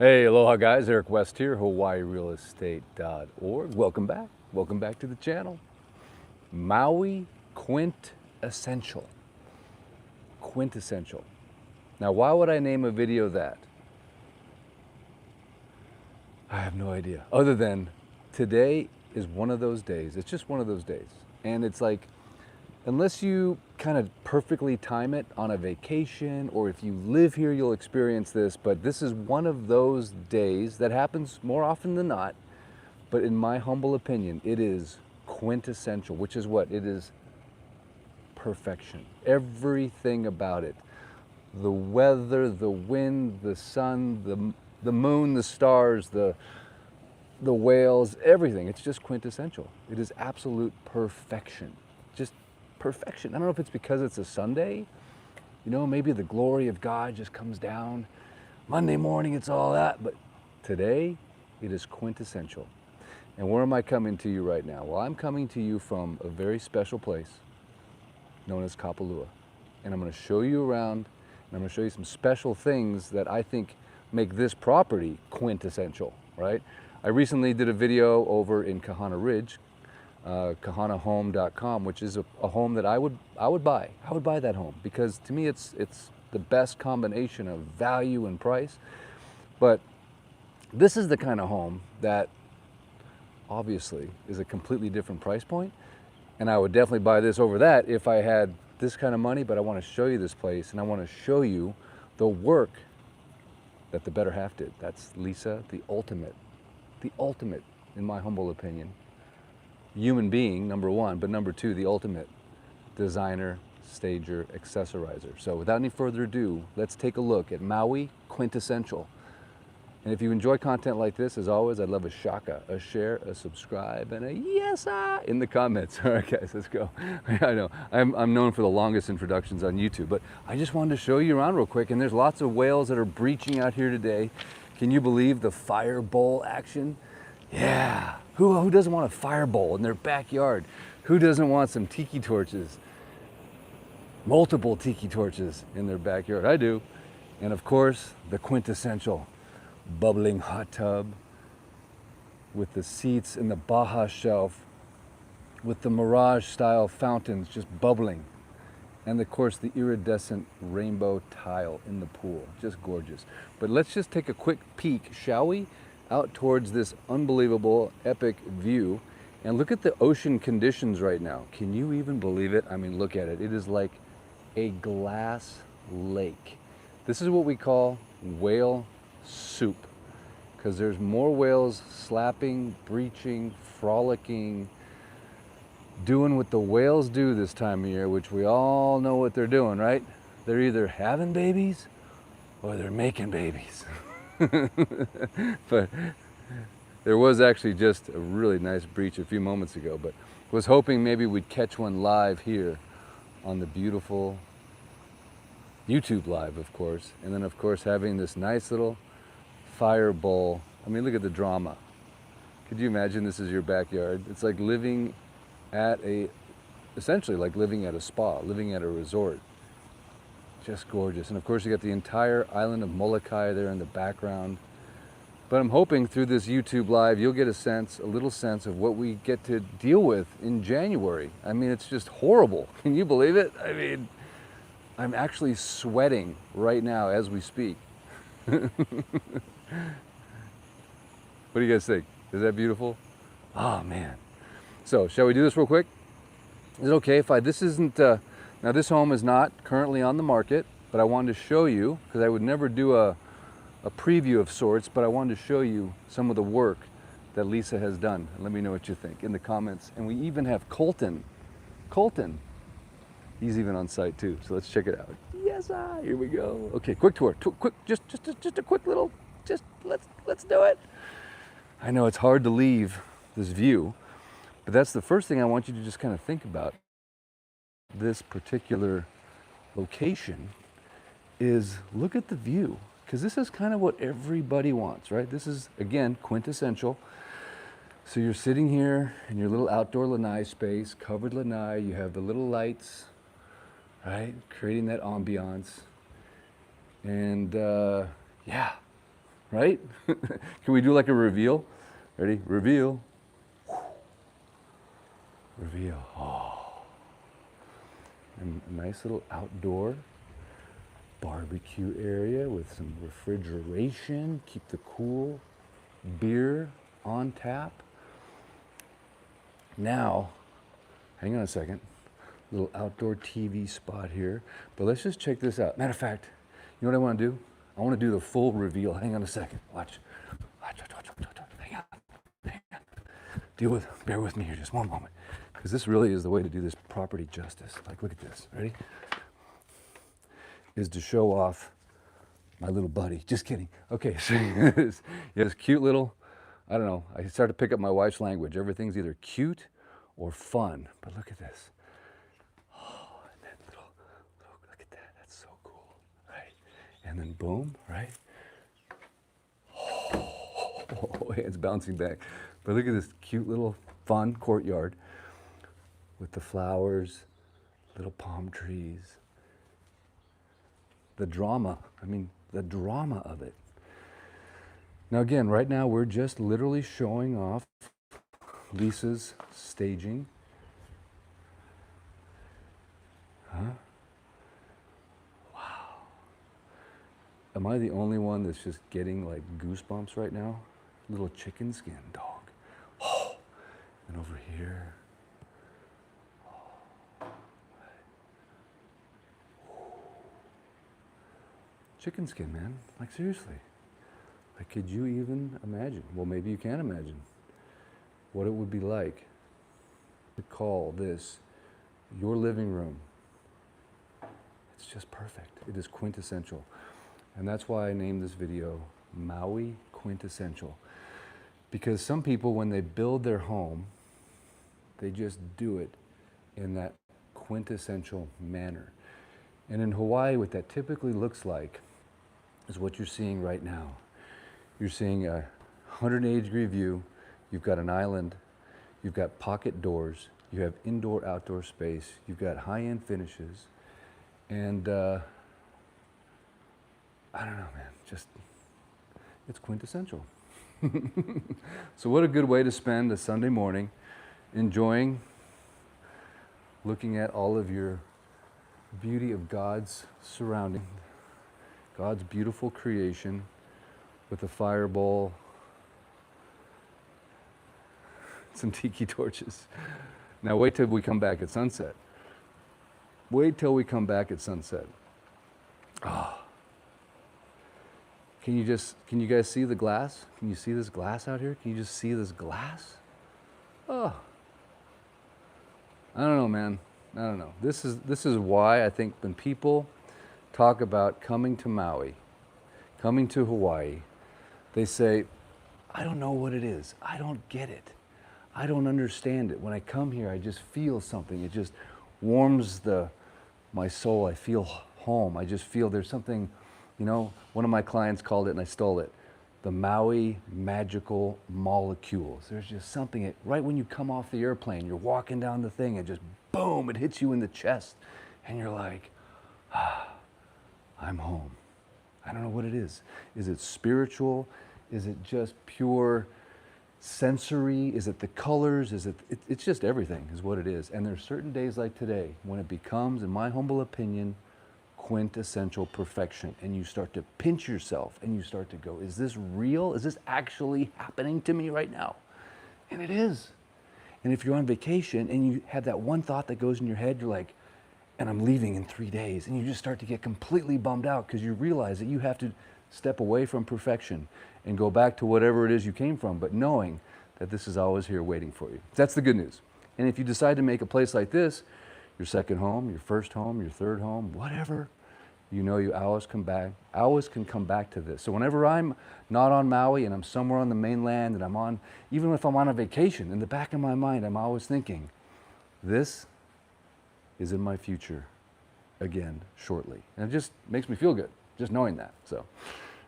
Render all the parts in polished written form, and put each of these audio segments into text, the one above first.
Hey, aloha guys, Eric West here, HawaiiRealEstate.org. Welcome back. Welcome back to the channel. Maui Quintessential. Quintessential. Now, why would I name a video that? I have no idea. Other than today is one of those days. It's just one of those days. And it's like, unless you kind of perfectly time it on a vacation, or if you live here, you'll experience this, but this is one of those days that happens more often than not. But in my humble opinion, it is quintessential, which is what? It is perfection. Everything about it. The weather, the wind, the sun, the moon, the stars, the whales, everything. It's just quintessential. It is absolute perfection. Just perfection. I don't know if it's because it's a Sunday, you know, maybe the glory of God just comes down. Monday morning, it's all that, but today it is quintessential. And where am I coming to you right now? Well, I'm coming to you from a very special place known as Kapalua. And I'm going to show you around, and I'm going to show you some special things that I think make this property quintessential, right? I recently did a video over in Kahana Ridge, kahanahome.com, which is a home that I would buy. I would buy that home because to me it's the best combination of value and price. But this is the kind of home that obviously is a completely different price point, and I would definitely buy this over that if I had this kind of money. But I want to show you this place, and I want to show you the work that the better half did. That's Lisa, the ultimate in my humble opinion human being, number one, but number two, the ultimate designer, stager, accessorizer. So without any further ado, let's take a look at Maui Quintessential. And if you enjoy content like this, as always, I'd love a shaka, a share, a subscribe, and a yes in the comments. All right, guys, let's go. I know, I'm known for the longest introductions on YouTube, but I just wanted to show you around real quick, and there's lots of whales that are breaching out here today. Can you believe the fire bowl action? Yeah. Who doesn't want a fire bowl in their backyard? Who doesn't want some tiki torches? Multiple tiki torches in their backyard. I do. And of course, the quintessential bubbling hot tub with the seats in the Baja shelf, with the Mirage style fountains just bubbling. And of course, the iridescent rainbow tile in the pool. Just gorgeous. But let's just take a quick peek, shall we? Out towards this unbelievable, epic view. And look at the ocean conditions right now. Can you even believe it? I mean, look at it. It is like a glass lake. This is what we call whale soup, because there's more whales slapping, breaching, frolicking, doing what the whales do this time of year, which we all know what they're doing, right? They're either having babies or they're making babies. But there was actually just a really nice breach a few moments ago, but was hoping maybe we'd catch one live here on the beautiful YouTube live, of course. And then of course having this nice little fire bowl. I mean, look at the drama. Could you imagine this is your backyard? It's like living at essentially like living at a spa, living at a resort. Just gorgeous. And of course you got the entire island of Molokai there in the background. But I'm hoping through this YouTube live you'll get a little sense of what we get to deal with in January. I mean, it's just horrible. Can you believe it? I mean, I'm actually sweating right now as we speak. What do you guys think? Is that beautiful? Oh man. So shall we do this real quick? Is it okay if this isn't, now this home is not currently on the market, but I wanted to show you, because I would never do a preview of sorts, but I wanted to show you some of the work that Lisa has done. And let me know what you think in the comments. And we even have Colton. He's even on site too, so let's check it out. Yes, here we go. Okay, quick tour, just a quick little, let's do it. I know it's hard to leave this view, but that's the first thing I want you to just kind of think about. This particular location is, look at the view, because this is kind of what everybody wants, right? This is, again, quintessential. So you're sitting here in your little outdoor lanai space, covered lanai, you have the little lights, right? Creating that ambiance. And yeah, right? Can we do like a reveal? Ready? Reveal. Reveal. Oh. And a nice little outdoor barbecue area with some refrigeration. Keep the cool beer on tap. Now, hang on a second. Little outdoor TV spot here. But let's just check this out. Matter of fact, you know what I want to do? I want to do the full reveal. Hang on a second. Watch. Hang on. Bear with me here just one moment. Because this really is the way to do this property justice. Like, look at this. Ready? Is to show off my little buddy. Just kidding. Okay, so this cute little, I don't know, I started to pick up my wife's language. Everything's either cute or fun. But look at this. Oh, and that little, look at that. That's so cool, right? And then boom, right? Oh, it's bouncing back. But look at this cute little fun courtyard with the flowers, little palm trees. The drama, the drama of it. Now again, right now we're just literally showing off Lisa's staging. Huh? Wow. Am I the only one that's just getting like goosebumps right now? Little chicken skin dog. Oh, and over here. Chicken skin, man. Like, seriously. Like, could you even imagine? Well, maybe you can imagine what it would be like to call this your living room. It's just perfect. It is quintessential. And that's why I named this video Maui Quintessential. Because some people, when they build their home, they just do it in that quintessential manner. And in Hawaii, what that typically looks like is what you're seeing right now. You're seeing a 180-degree view. You've got an island. You've got pocket doors. You have indoor-outdoor space. You've got high-end finishes. And I don't know, man. Just, it's quintessential. So what a good way to spend a Sunday morning enjoying looking at all of your beauty of God's surrounding, God's beautiful creation with a fire bowl, some tiki torches. Now wait till we come back at sunset. Wait till we come back at sunset. Oh. Can you guys see the glass? Can you see this glass out here? Can you just see this glass? Oh. I don't know, man. I don't know. This is why I think when people talk about coming to Maui, coming to Hawaii, they say, I don't know what it is. I don't get it. I don't understand it. When I come here, I just feel something. It just warms my soul. I feel home. I just feel there's something, one of my clients called it, and I stole it, the Maui magical molecules. There's just something, right when you come off the airplane, you're walking down the thing, and just boom, it hits you in the chest, and you're like, I'm home. I don't know what it is. Is it spiritual? Is it just pure sensory? Is it the colors? It's just everything is what it is. And there's certain days like today when it becomes, in my humble opinion, quintessential perfection. And you start to pinch yourself and you start to go, is this real? Is this actually happening to me right now? And it is. And if you're on vacation and you have that one thought that goes in your head, you're like, and I'm leaving in 3 days. And you just start to get completely bummed out because you realize that you have to step away from perfection and go back to whatever it is you came from, but knowing that this is always here waiting for you. That's the good news. And if you decide to make a place like this your second home, your first home, your third home, whatever, you always can come back to this. So whenever I'm not on Maui and I'm somewhere on the mainland and even if I'm on a vacation, in the back of my mind, I'm always thinking, this is in my future again shortly. And it just makes me feel good, just knowing that. So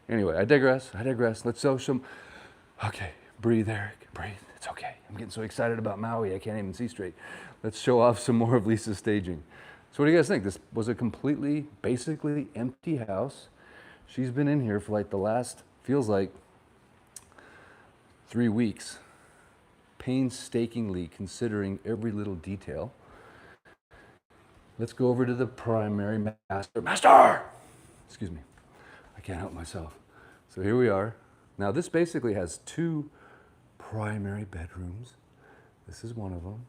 anyway, I digress. Let's show some, okay, breathe, Eric, breathe. It's okay. I'm getting so excited about Maui, I can't even see straight. Let's show off some more of Lisa's staging. So what do you guys think? This was a basically empty house. She's been in here for like the last feels like 3 weeks, painstakingly considering every little detail. Let's go over to the primary master! Excuse me, I can't help myself. So here we are. Now this basically has 2 primary bedrooms. This is one of them.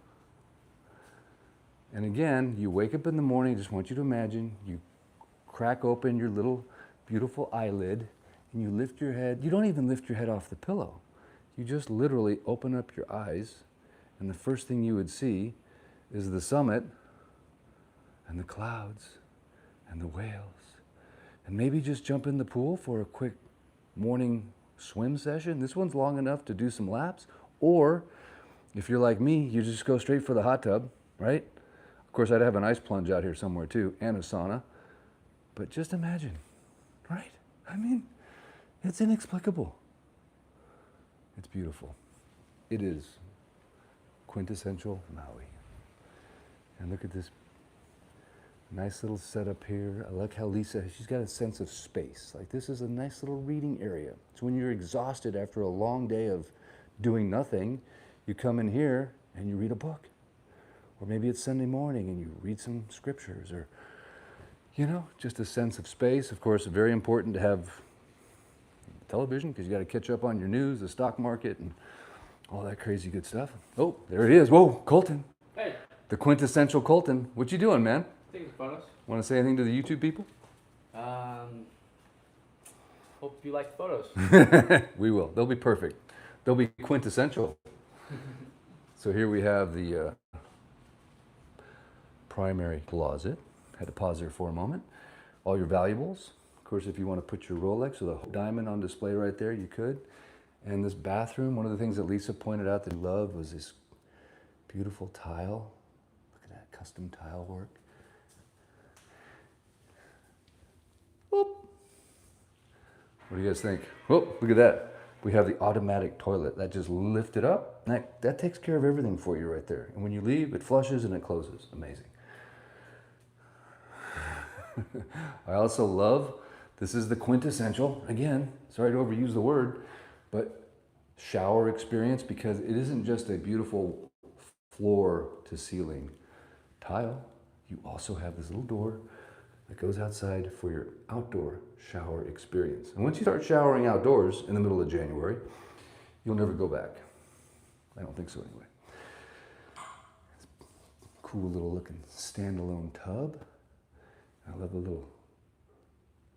And again, you wake up in the morning, just want you to imagine, you crack open your little beautiful eyelid and you lift your head. You don't even lift your head off the pillow. You just literally open up your eyes, and the first thing you would see is the summit and the clouds and the whales. And maybe just jump in the pool for a quick morning swim session. This one's long enough to do some laps. Or if you're like me, you just go straight for the hot tub, right? Of course, I'd have an ice plunge out here somewhere too, and a sauna. But just imagine, right? I mean, it's inexplicable. It's beautiful. It is quintessential Maui. And look at this nice little setup here. I like how Lisa, she's got a sense of space. Like this is a nice little reading area. So when you're exhausted after a long day of doing nothing, you come in here and you read a book. Or maybe it's Sunday morning and you read some scriptures, or, you know, just a sense of space. Of course, very important to have television because you got to catch up on your news, the stock market, and all that crazy good stuff. Oh, there he is. Whoa, Colton. Hey. The quintessential Colton. What you doing, man? Taking photos. Want to say anything to the YouTube people? Hope you like the photos. We will. They'll be perfect. They'll be quintessential. So here we have the primary closet. Had to pause there for a moment. All your valuables. Of course, if you want to put your Rolex or the diamond on display right there, you could. And this bathroom, one of the things that Lisa pointed out that I loved was this beautiful tile. Look at that custom tile work. Whoop. What do you guys think? Whoop, look at that. We have the automatic toilet. That just lifted up. That takes care of everything for you right there. And when you leave, it flushes and it closes. Amazing. I also love, this is the quintessential, again, sorry to overuse the word, but shower experience, because it isn't just a beautiful floor to ceiling tile. You also have this little door that goes outside for your outdoor shower experience. And once you start showering outdoors in the middle of January, you'll never go back. I don't think so anyway. Cool little looking standalone tub. I love the little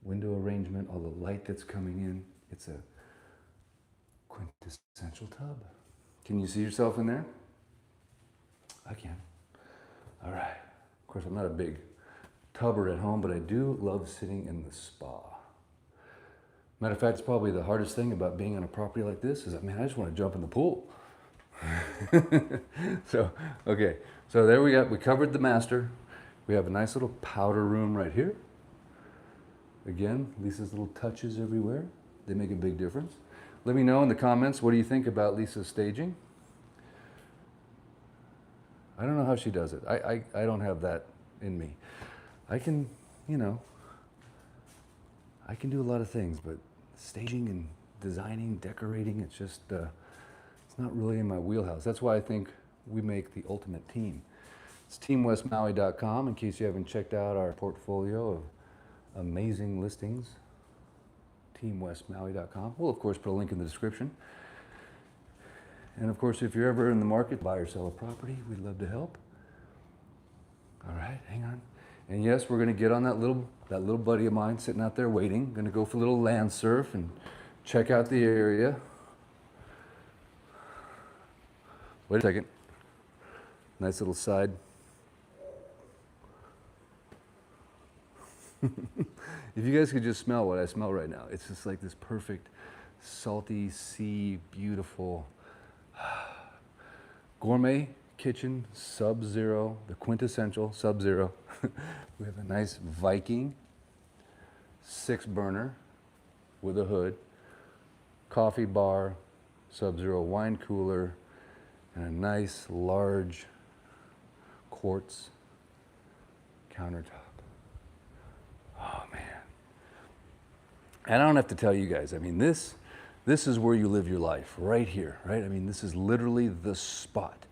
window arrangement, all the light that's coming in. It's a quintessential tub. Can you see yourself in there? I can. All right. Of course, I'm not a big tubber at home, but I do love sitting in the spa. Matter of fact, it's probably the hardest thing about being on a property like this is that, man, I just want to jump in the pool. So, okay. So there we covered the master. We have a nice little powder room right here. Again, Lisa's little touches everywhere. They make a big difference. Let me know in the comments, what do you think about Lisa's staging? I don't know how she does it. I don't have that in me. I can, you know, I can do a lot of things, but staging and designing, decorating, it's just, it's not really in my wheelhouse. That's why I think we make the ultimate team. It's teamwestmaui.com in case you haven't checked out our portfolio of amazing listings. Teamwestmaui.com. We'll, of course, put a link in the description. And, of course, if you're ever in the market, buy or sell a property, we'd love to help. All right, hang on. And, yes, we're going to get on that little buddy of mine sitting out there waiting. Going to go for a little land surf and check out the area. Wait a second. Nice little side. If you guys could just smell what I smell right now, it's just like this perfect, salty, sea, beautiful gourmet kitchen, Sub-Zero, the quintessential Sub-Zero. We have a nice Viking 6-burner with a hood, coffee bar, Sub-Zero wine cooler, and a nice large quartz countertop. Oh man. And I don't have to tell you guys, I mean, this is where you live your life, right here, right? I mean, this is literally the spot.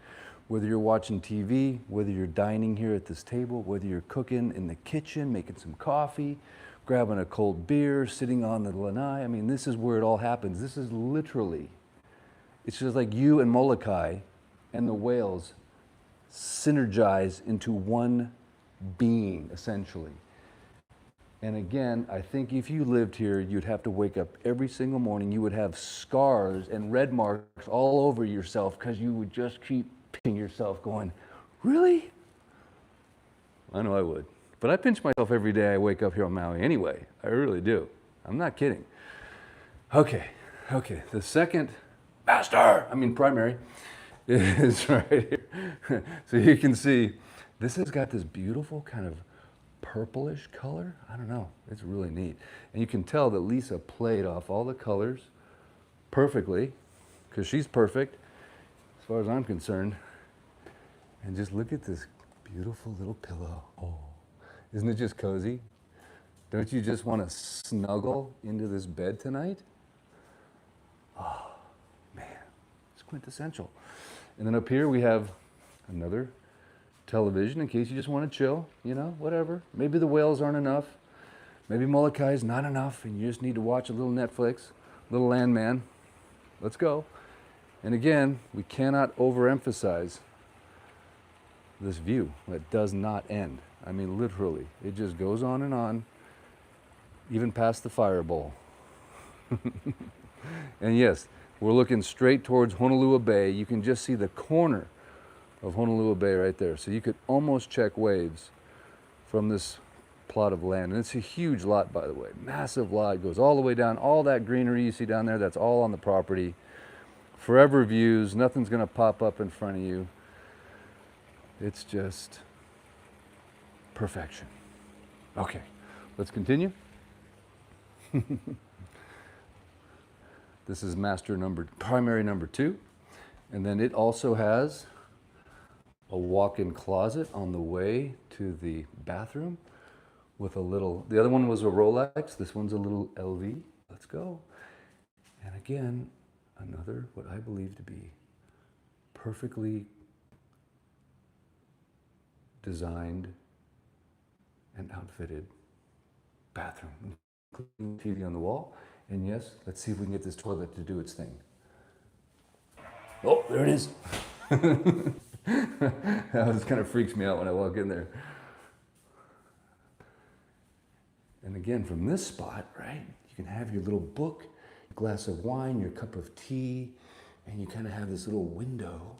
Whether you're watching TV, whether you're dining here at this table, whether you're cooking in the kitchen, making some coffee, grabbing a cold beer, sitting on the lanai, I mean, this is where it all happens. This is literally, it's just like you and Molokai and the whales synergize into one being, essentially. And again, I think if you lived here, you'd have to wake up every single morning. You would have scars and red marks all over yourself because you would just keep pinching yourself going, really? I know I would. But I pinch myself every day I wake up here on Maui anyway. I really do. I'm not kidding. Okay. The second primary is right here. So you can see this has got this beautiful kind of purplish color. I don't know. It's really neat. And you can tell that Lisa played off all the colors perfectly because she's perfect as far as I'm concerned. And just look at this beautiful little pillow. Oh, isn't it just cozy? Don't you just want to snuggle into this bed tonight? Oh, man, it's quintessential. And then up here we have another television in case you just want to chill, you know, whatever. Maybe the whales aren't enough. Maybe Molokai is not enough and you just need to watch a little Netflix, little Landman. Let's go. And again, we cannot overemphasize this view that does not end. I mean, literally, it just goes on, even past the fire bowl. And yes, we're looking straight towards Honolulu Bay. You can just see the corner of Honolulu Bay right there. So you could almost check waves from this plot of land. And it's a huge lot, by the way, massive lot. It goes all the way down. All that greenery you see down there, that's all on the property. Forever views, nothing's gonna pop up in front of you. It's just perfection. Okay, let's continue. This is primary number 2. And then it also has a walk-in closet on the way to the bathroom with a little, the other one was a Rolex, this one's a little LV. Let's go. And again, another, what I believe to be perfectly designed and outfitted bathroom, including TV on the wall. And yes, let's see if we can get this toilet to do its thing. Oh, there it is. That just kind of freaks me out when I walk in there. And again, from this spot, right, you can have your little book, your glass of wine, your cup of tea, and you kind of have this little window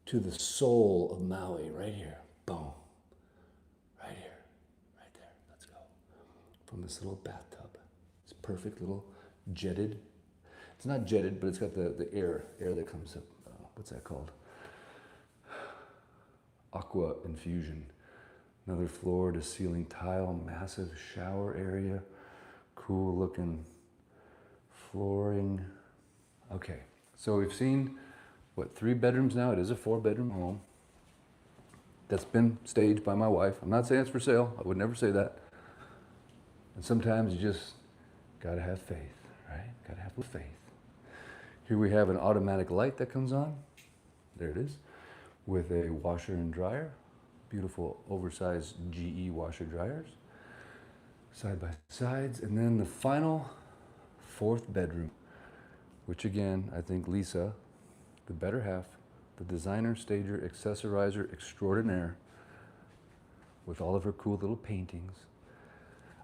to the soul of Maui right here. Boom. Right here. Right there. Let's go. From this little bathtub. It's perfect little jetted. It's not jetted, but it's got the air that comes up. What's that called? Aqua infusion. Another floor to ceiling tile, massive shower area, cool looking flooring. Okay, so we've seen, 3 bedrooms now? It is a 4-bedroom home that's been staged by my wife. I'm not saying it's for sale. I would never say that. And sometimes you just gotta have faith, right? Gotta have faith. Here we have an automatic light that comes on. There it is, with a washer and dryer. Beautiful oversized GE washer dryers, side by sides. And then the final 4th bedroom, which again, I think Lisa, the better half, the designer, stager, accessorizer extraordinaire, with all of her cool little paintings.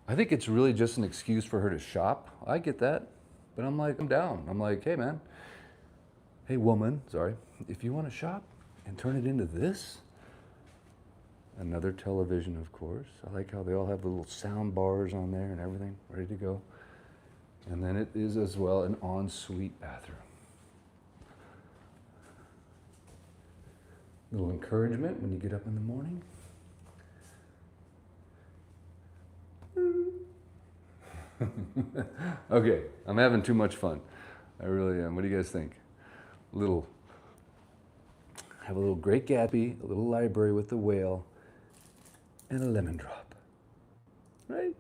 I think it's really just an excuse for her to shop. I get that, but I'm down. I'm like, hey man, hey woman, sorry, if you want to shop and turn it into this, another television, of course. I like how they all have the little sound bars on there and everything, ready to go. And then it is as well an ensuite bathroom. Little encouragement when you get up in the morning. Okay, I'm having too much fun. I really am. What do you guys think? Have a little Great Gatsby, a little library with the whale, and a lemon drop, right?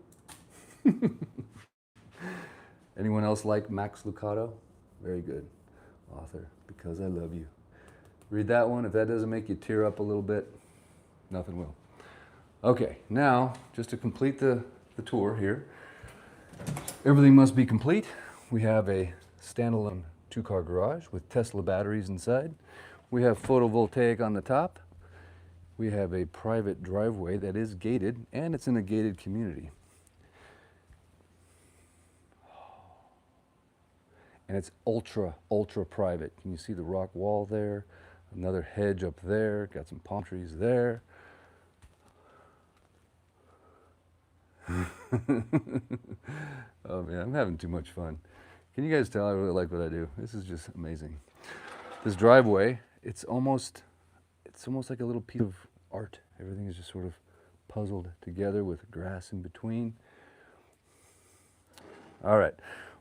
Anyone else like Max Lucado? Very good author, Because I Love You. Read that one. If that doesn't make you tear up a little bit, nothing will. Okay, now, just to complete the tour here, everything must be complete. We have a standalone 2-car garage with Tesla batteries inside. We have photovoltaic on the top. We have a private driveway that is gated, and it's in a gated community. And it's ultra, ultra private. Can you see the rock wall there? Another hedge up there, got some palm trees there. Oh man, I'm having too much fun. Can you guys tell I really like what I do? This is just amazing. This driveway, it's almost like a little piece of art. Everything is just sort of puzzled together with grass in between. All right,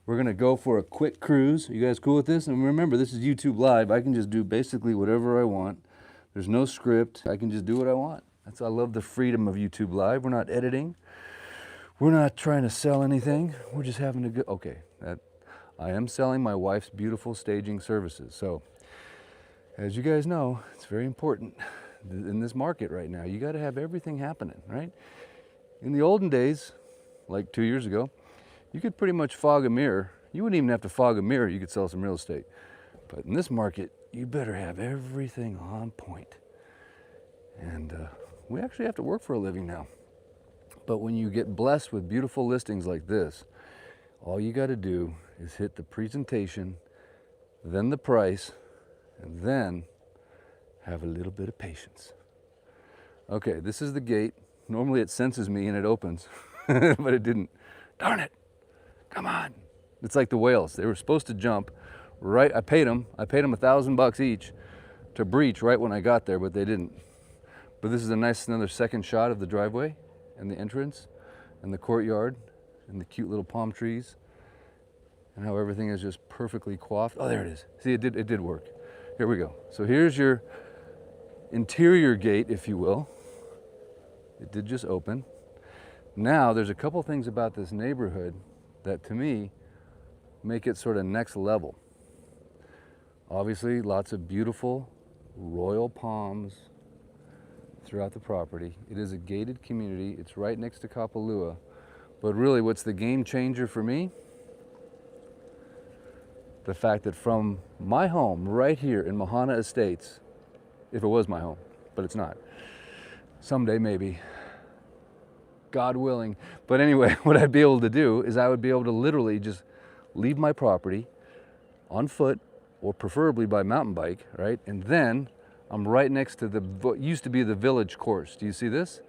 we're gonna go for a quick cruise. You guys cool with this? And remember, this is YouTube Live. I can just do basically whatever I want. There's no script. I can just do what I want. I love the freedom of YouTube Live. We're not editing. We're not trying to sell anything. We're just having a good, okay. I am selling my wife's beautiful staging services. So, as you guys know, it's very important in this market right now. You got to have everything happening, right? In the olden days, like 2 years ago, you could pretty much fog a mirror. You wouldn't even have to fog a mirror. You could sell some real estate. But in this market, you better have everything on point. And we actually have to work for a living now. But when you get blessed with beautiful listings like this, all you got to do is hit the presentation, then the price, and then have a little bit of patience. Okay, this is the gate. Normally it senses me and it opens, but it didn't. Darn it, come on. It's like the whales. They were supposed to jump right, I paid them $1,000 each to breach right when I got there, but they didn't. But this is a nice, another second shot of the driveway and the entrance and the courtyard and the cute little palm trees and how everything is just perfectly coiffed. Oh, there it is. See, it did work. Here we go. So here's your interior gate, if you will. It did just open. Now, there's a couple things about this neighborhood that, to me, make it sort of next level. Obviously, lots of beautiful royal palms throughout the property. It is a gated community. It's right next to Kapalua. But really, what's the game changer for me? The fact that from my home right here in Mahana Estates, if it was my home, but it's not. Someday, maybe. God willing. But anyway, what I'd be able to do is I would be able to literally just leave my property on foot or preferably by mountain bike, right? And then I'm right next to what used to be the village course. Do you see this?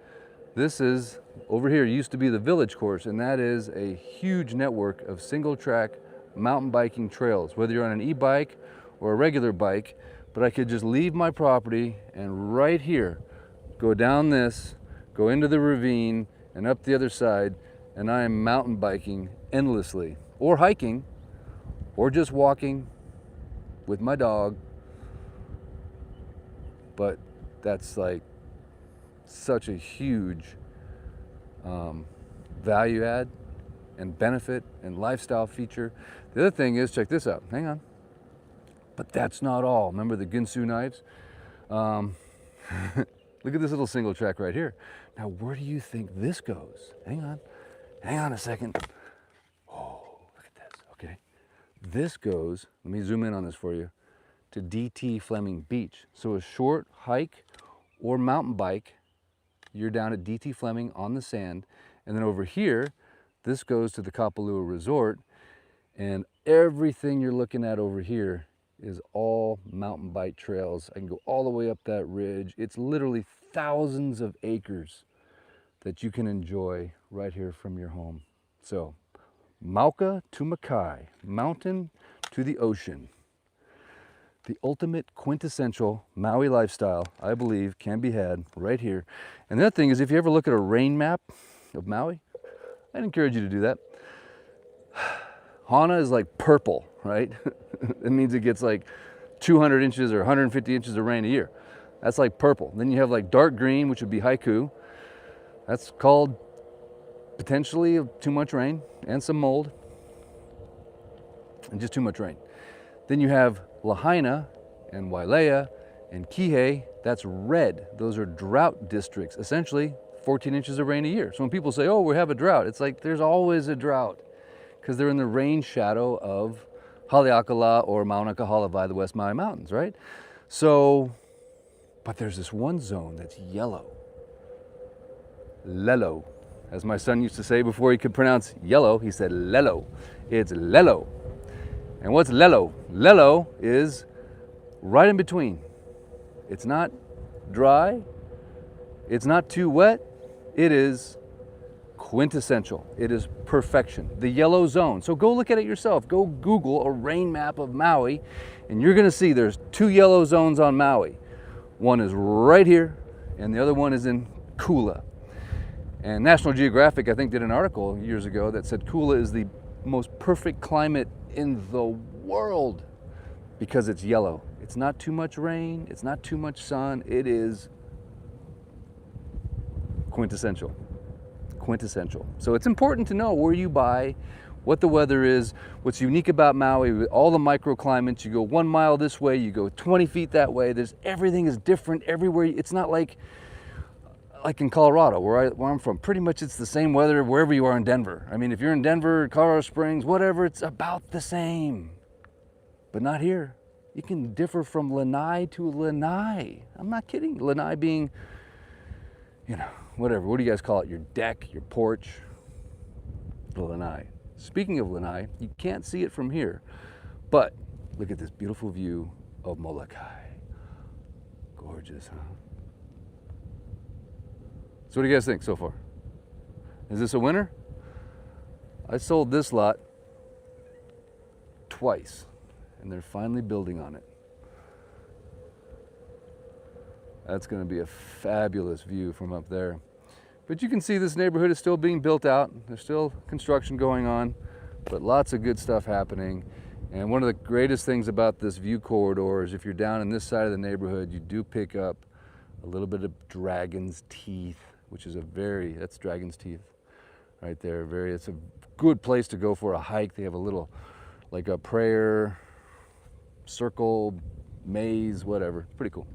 This is, over here, used to be the village course, and that is a huge network of single track mountain biking trails, whether you're on an e-bike or a regular bike. But I could just leave my property and right here, go down this, go into the ravine and up the other side, and I am mountain biking endlessly, or hiking, or just walking with my dog. But that's like such a huge value add and benefit and lifestyle feature. The other thing is, check this out, hang on. But that's not all. Remember the Ginsu knives? Look at this little single track right here. Now, where do you think this goes? Hang on a second. Oh, look at this, okay. This goes, let me zoom in on this for you, to D.T. Fleming Beach. So a short hike or mountain bike, you're down at D.T. Fleming on the sand. And then over here, this goes to the Kapalua Resort. And everything you're looking at over here is all mountain bike trails. I can go all the way up that ridge. It's literally thousands of acres that you can enjoy right here from your home. So, Mauka to Makai, mountain to the ocean. The ultimate quintessential Maui lifestyle, I believe, can be had right here. And the other thing is, if you ever look at a rain map of Maui, I'd encourage you to do that. Hana is like purple, right? It means it gets like 200 inches or 150 inches of rain a year. That's like purple. Then you have like dark green, which would be haiku. That's called potentially too much rain and some mold. and just too much rain. Then you have Lahaina and Wailea and Kihei, that's red. Those are drought districts, essentially 14 inches of rain a year. So when people say, oh, we have a drought, it's like there's always a drought because they're in the rain shadow of Haleakala or Mauna Kahala the West Maui Mountains, right? So, but there's this one zone that's yellow. Lelo. As my son used to say before he could pronounce yellow, he said lelo. It's lelo. And what's lelo? Lelo is right in between. It's not dry, it's not too wet, it is quintessential. It is perfection. The yellow zone. So go look at it yourself. Go Google a rain map of Maui, and you're gonna see there's 2 yellow zones on Maui. One is right here, and the other one is in Kula. And National Geographic, I think, did an article years ago that said Kula is the most perfect climate in the world because it's yellow. It's not too much rain, it's not too much sun, it is quintessential. Quintessential. So it's important to know where you buy, what the weather is, what's unique about Maui, all the microclimates. You go 1 mile this way, you go 20 feet that way. Everything is different everywhere. It's not like in Colorado, where I'm from. Pretty much it's the same weather wherever you are in Denver. I mean, if you're in Denver, Colorado Springs, whatever, it's about the same. But not here. You can differ from lanai to lanai. I'm not kidding. Lanai being, you know, whatever. What do you guys call it? Your deck, your porch, the lanai. Speaking of lanai, you can't see it from here, but look at this beautiful view of Molokai. Gorgeous, huh? So what do you guys think so far? Is this a winner? I sold this lot twice, and they're finally building on it. That's going to be a fabulous view from up there. But you can see this neighborhood is still being built out. There's still construction going on, but lots of good stuff happening. And one of the greatest things about this view corridor is if you're down in this side of the neighborhood, you do pick up a little bit of Dragon's Teeth, which is that's Dragon's Teeth right there. It's a good place to go for a hike. They have a little, like a prayer circle, maze, whatever. Pretty cool.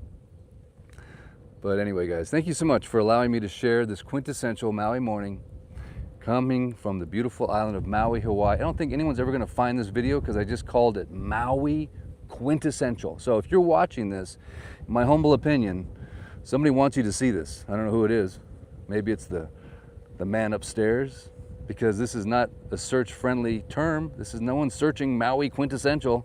But anyway, guys, thank you so much for allowing me to share this quintessential Maui morning coming from the beautiful island of Maui, Hawaii. I don't think anyone's ever gonna find this video because I just called it Maui Quintessential. So if you're watching this, in my humble opinion, somebody wants you to see this. I don't know who it is. Maybe it's the man upstairs, because this is not a search-friendly term. No one's searching Maui Quintessential.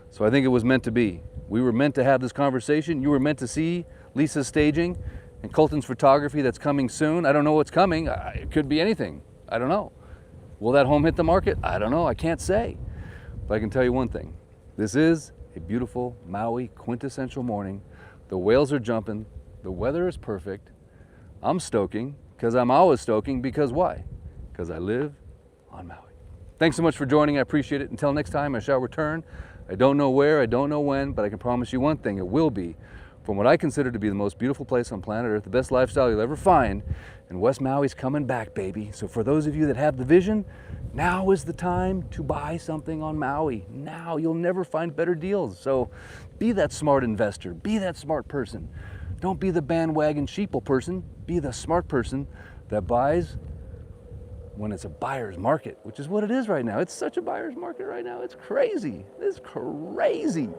So I think it was meant to be. We were meant to have this conversation. You were meant to see Lisa's staging and Colton's photography that's coming soon. I don't know what's coming. It could be anything. I don't know. Will that home hit the market? I don't know. I can't say. But I can tell you one thing. This is a beautiful Maui quintessential morning. The whales are jumping. The weather is perfect. I'm stoking because I'm always stoking. Because why? Because I live on Maui. Thanks so much for joining. I appreciate it. Until next time, I shall return. I don't know where, I don't know when, but I can promise you one thing. It will be from what I consider to be the most beautiful place on planet Earth, the best lifestyle you'll ever find. And West Maui's coming back, baby. So for those of you that have the vision, now is the time to buy something on Maui. Now, you'll never find better deals. So be that smart investor, be that smart person. Don't be the bandwagon sheeple person, be the smart person that buys when it's a buyer's market, which is what it is right now. It's such a buyer's market right now. It's crazy. It's crazy.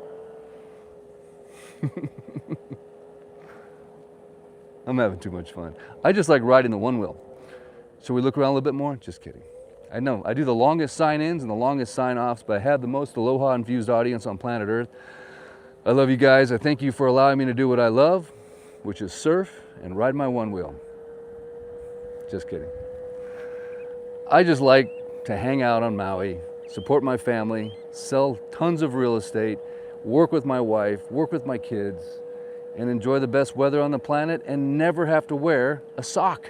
I'm having too much fun. I just like riding the one wheel. Should we look around a little bit more? Just kidding. I know, I do the longest sign-ins and the longest sign-offs, but I have the most aloha-infused audience on planet Earth. I love you guys. I thank you for allowing me to do what I love, which is surf and ride my one wheel. Just kidding. I just like to hang out on Maui, support my family, sell tons of real estate, work with my wife, work with my kids, and enjoy the best weather on the planet and never have to wear a sock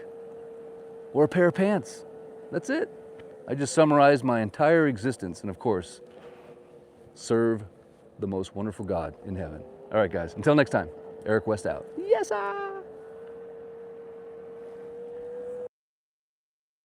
or a pair of pants. That's it. I just summarized my entire existence and, of course, serve the most wonderful God in heaven. All right, guys, until next time, Eric West out. Yes, sir.